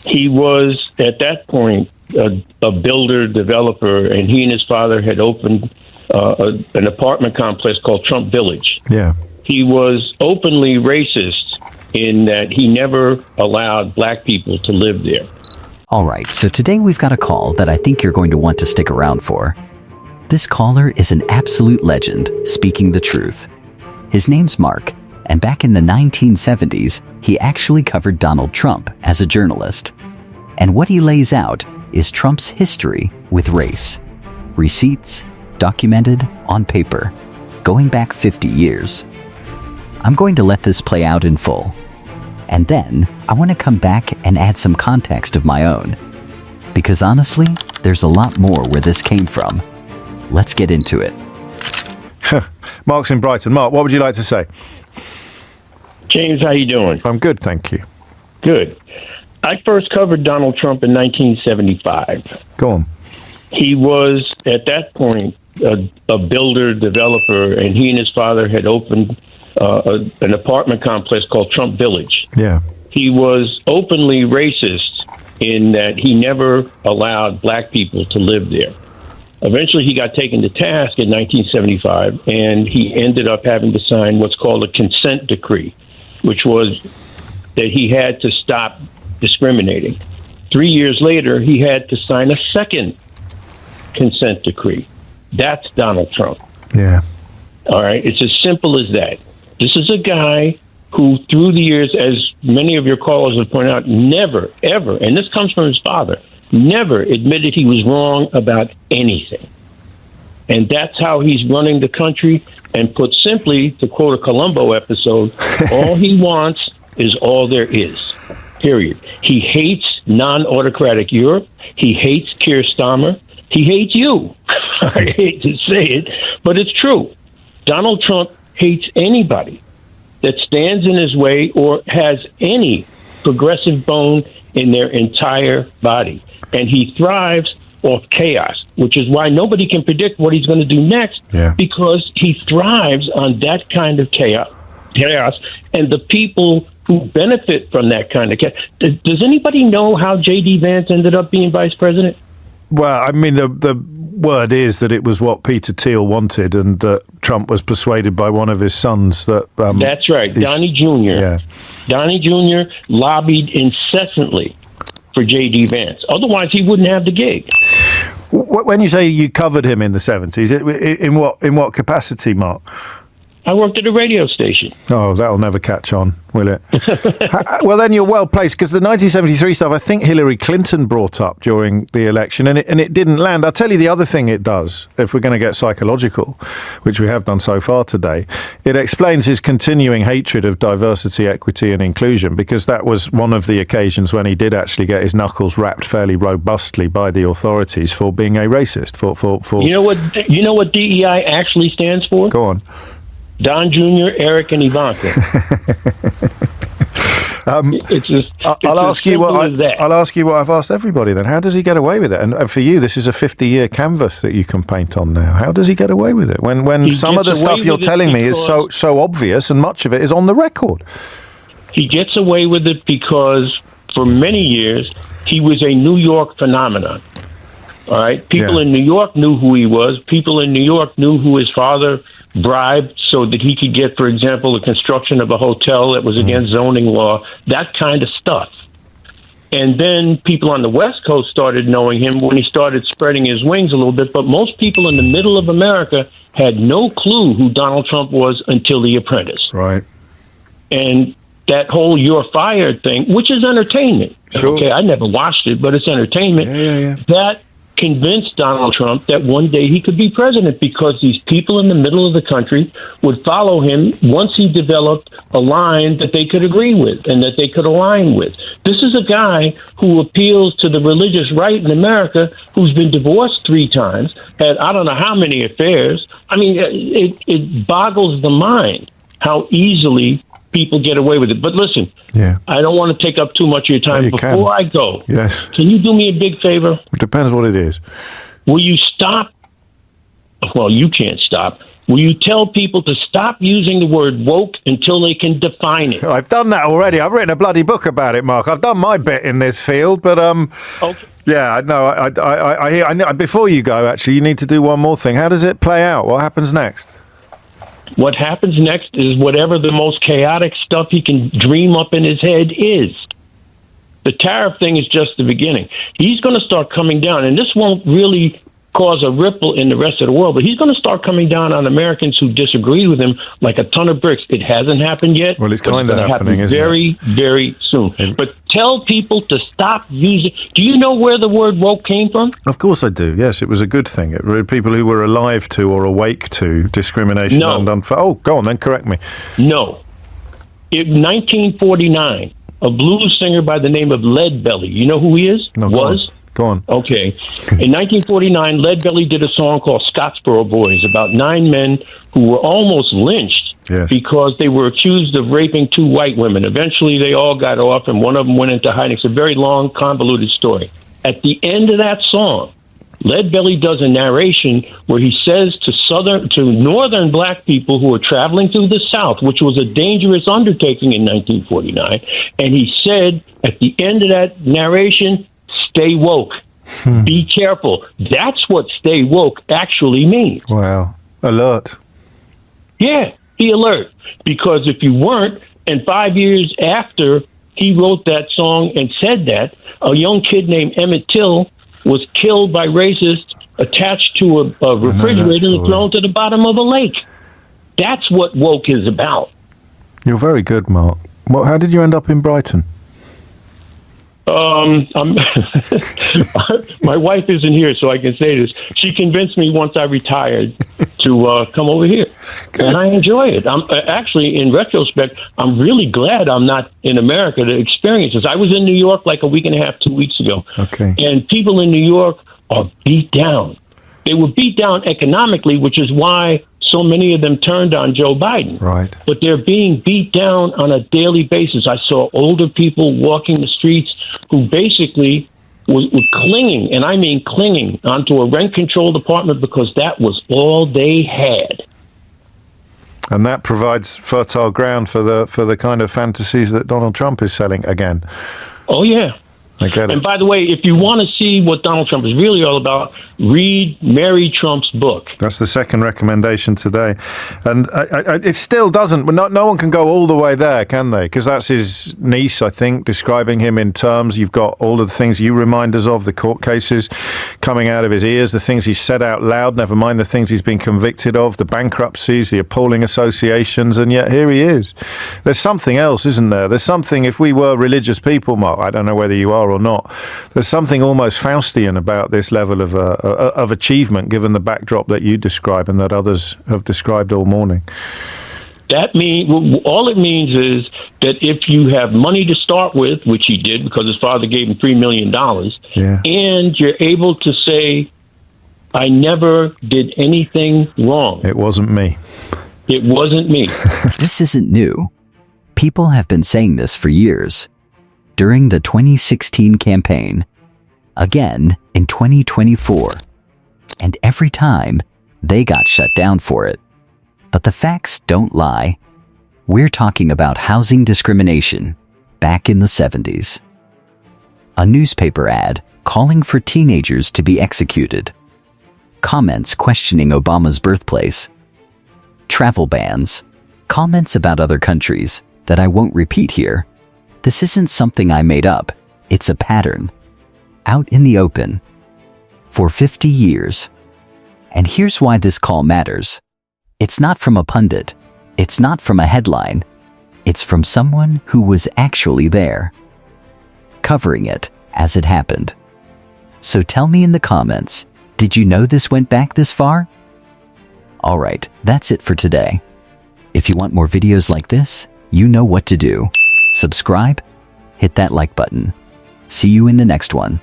He was, at that point, a builder, developer, and he and his father had opened an apartment complex called Trump Village. Yeah. He was openly racist in that he never allowed black people to live there. All right, so today we've got a call that I think you're going to want to stick around for. This caller is an absolute legend, speaking the truth. His name's Mark, and back in the 1970s, he actually covered Donald Trump as a journalist. And what he lays out is Trump's history with race. Receipts, documented on paper, going back 50 years. I'm going to let this play out in full. And then I want to come back and add some context of my own. Because honestly, there's a lot more where this came from. Let's get into it. Mark's in Brighton. Mark, what would you like to say? James, how you doing? I'm good, thank you. Good. I first covered Donald Trump in 1975. Go on. He was, at that point, a builder, developer, and he and his father had opened an apartment complex called Trump Village. Yeah. He was openly racist in that he never allowed black people to live there. Eventually, he got taken to task in 1975, and he ended up having to sign what's called a consent decree, which was that he had to stop discriminating. 3 years later, he had to sign a second consent decree. That's Donald Trump. Yeah. All right? It's as simple as that. This is a guy who, through the years, as many of your callers have pointed out, never, ever, and this comes from his father, never admitted he was wrong about anything. And that's how he's running the country. And put simply, to quote a Columbo episode, all he wants is all there is, period. He hates non-autocratic Europe. He hates Keir Starmer. He hates you. I hate to say it, but it's true. Donald Trump hates anybody that stands in his way or has any progressive bone in their entire body. And he thrives off chaos, which is why nobody can predict what he's going to do next, because he thrives on that kind of chaos. And the people who benefit from that kind of chaos. Does anybody know how J.D. Vance ended up being vice president? Well, I mean, the word is that it was what Peter Thiel wanted, and that Trump was persuaded by one of his sons that... That's right, Donnie Jr. Yeah. Donnie Jr. lobbied incessantly for J.D. Vance. Otherwise, he wouldn't have the gig. When you say you covered him in the 70s, in what capacity, Mark? I worked at a radio station. Oh, that'll never catch on, will it? Well, then you're well placed, because the 1973 stuff, I think Hillary Clinton brought up during the election, and it didn't land. I'll tell you the other thing it does, if we're going to get psychological, which we have done so far today. It explains his continuing hatred of diversity, equity, and inclusion, because that was one of the occasions when he did actually get his knuckles rapped fairly robustly by the authorities for being a racist. For You know what DEI actually stands for? Go on. Don Jr., Eric, and Ivanka. I'll ask you what I've asked everybody then. How does he get away with it? And for you, this is a 50-year canvas that you can paint on now. How does he get away with it? When some of the stuff you're telling me is so obvious, and much of it is on the record. He gets away with it because for many years, he was a New York phenomenon. All right? People in New York knew who he was. People in New York knew who his father bribed so that he could get, for example, the construction of a hotel that was against zoning law, that kind of stuff. And then people on the West Coast started knowing him when he started spreading his wings a little bit. But most people in the middle of America had no clue who Donald Trump was until The Apprentice. Right. And that whole "you're fired" thing, which is entertainment. Sure. Okay, I never watched it, but it's entertainment. Yeah. That convinced Donald Trump that one day he could be president, because these people in the middle of the country would follow him once he developed a line that they could agree with and that they could align with. This is a guy who appeals to the religious right in America, who's been divorced 3 times, had I don't know how many affairs. I mean, it boggles the mind how easily people get away with it. But listen, I don't want to take up too much of your time. Before I go, can you do me a big favor? It depends what it is. Will you stop? Well, you can't stop. Will you tell people to stop using the word woke until they can define it? I've done that already. I've written a bloody book about it, Mark. I've done my bit in this field, but Okay. yeah, no. I know. Before you go, actually, you need to do one more thing. How does it play out? What happens next? What happens next is whatever the most chaotic stuff he can dream up in his head is. The tariff thing is just the beginning. He's going to start coming down, and this won't really cause a ripple in the rest of the world, but he's going to start coming down on Americans who disagree with him like a ton of bricks. It hasn't happened yet. Well, it's kind of happening, isn't it? Very, very soon. But tell people to stop using... Do you know where the word woke came from? Of course I do, yes. It was a good thing. It were people who were alive to or awake to discrimination. No. Oh, go on then, correct me. No. In 1949, a blues singer by the name of Leadbelly, you know who he is? No, Go on. Okay. In 1949, Leadbelly did a song called Scottsboro Boys about 9 men who were almost lynched because they were accused of raping 2 white women. Eventually, they all got off, and one of them went into hiding. It's a very long, convoluted story. At the end of that song, Leadbelly does a narration where he says to northern black people who were traveling through the South, which was a dangerous undertaking in 1949, and he said at the end of that narration, stay woke. Be careful. That's what stay woke actually means. Wow. Alert. Yeah, be alert. Because if you weren't, and 5 years after he wrote that song and said that, a young kid named Emmett Till was killed by racists attached to a refrigerator and thrown to the bottom of a lake. That's what woke is about. You're very good, Mark. How did you end up in Brighton? My wife isn't here, so I can say this. She convinced me once I retired to come over here, and I enjoy it. I'm actually, in retrospect, I'm really glad I'm not in America to experience this. I was in New York like a week and a half, 2 weeks ago, and people in New York are beat down. They were beat down economically, which is why so many of them turned on Joe Biden. Right. But they're being beat down on a daily basis. I saw older people walking the streets who basically were clinging, and I mean clinging, onto a rent-controlled apartment because that was all they had. And that provides fertile ground for the kind of fantasies that Donald Trump is selling again. Oh, yeah. I get it. And by the way, if you want to see what Donald Trump is really all about, read Mary Trump's book. That's the second recommendation today. And it still doesn't, no one can go all the way there, can they? Because that's his niece, I think, describing him in terms. You've got all of the things you remind us of, the court cases coming out of his ears, the things he's said out loud, never mind the things he's been convicted of, the bankruptcies, the appalling associations, and yet here he is. There's something else, isn't there? There's something, if we were religious people, Mark, I don't know whether you are or not, there's something almost Faustian about this level of achievement, given the backdrop that you describe and that others have described all morning. All it means is that if you have money to start with, which he did because his father gave him $3 million, and you're able to say, I never did anything wrong. It wasn't me. It wasn't me. This isn't new. People have been saying this for years. During the 2016 campaign, again in 2024, and every time they got shut down for it. But the facts don't lie. We're talking about housing discrimination back in the 70s. A newspaper ad calling for teenagers to be executed. Comments questioning Obama's birthplace. Travel bans. Comments about other countries that I won't repeat here. This isn't something I made up. It's a pattern. Out in the open. For 50 years. And here's why this call matters. It's not from a pundit. It's not from a headline. It's from someone who was actually there. Covering it as it happened. So tell me in the comments, did you know this went back this far? Alright, that's it for today. If you want more videos like this, you know what to do. Subscribe, hit that like button. See you in the next one.